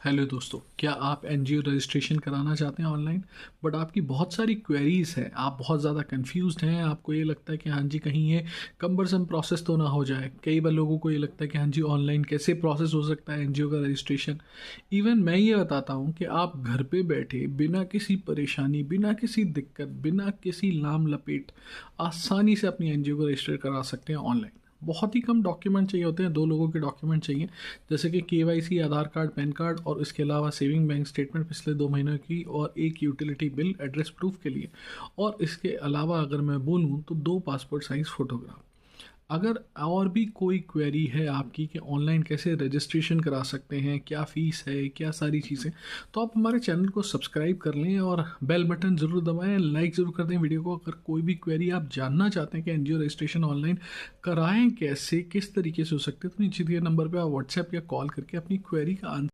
Hello दोस्तों, क्या आप एनजीओ रजिस्ट्रेशन कराना चाहते हैं ऑनलाइन? बट आपकी बहुत सारी क्वेरीज हैं, आप बहुत ज़्यादा कंफ्यूज्ड हैं। आपको ये लगता है कि हाँ जी, कहीं ये कम्बरसम प्रोसेस तो ना हो जाए। कई बार लोगों को ये लगता है कि हाँ जी, ऑनलाइन कैसे प्रोसेस हो सकता है एनजीओ का रजिस्ट्रेशन। इवन मैं ये बताता हूँ कि आप घर पे बैठे बिना किसी परेशानी, बिना किसी दिक्कत, बिना किसी लाम लपेट आसानी से अपनी एनजीओ को रजिस्टर करा सकते हैं ऑनलाइन। बहुत ही कम डॉक्यूमेंट चाहिए होते हैं, 2 लोगों के डॉक्यूमेंट चाहिए, जैसे कि केवाईसी, आधार कार्ड, पैन कार्ड और इसके अलावा सेविंग बैंक स्टेटमेंट पिछले 2 महीनों की और एक यूटिलिटी बिल एड्रेस प्रूफ के लिए। और इसके अलावा अगर मैं बोलूँ तो 2 पासपोर्ट साइज़ फ़ोटोग्राफ। अगर और भी कोई क्वेरी है आपकी कि ऑनलाइन कैसे रजिस्ट्रेशन करा सकते हैं, क्या फ़ीस है, क्या सारी चीज़ें, तो आप हमारे चैनल को सब्सक्राइब कर लें और बेल बटन ज़रूर दबाएं, लाइक ज़रूर कर दें वीडियो को। अगर कोई भी क्वेरी आप जानना चाहते हैं कि एनजीओ रजिस्ट्रेशन ऑनलाइन कराएं कैसे, किस तरीके से हो सकते हैं, तो नीचे दिए नंबर पर आप व्हाट्सएप या कॉल करके अपनी क्वेरी का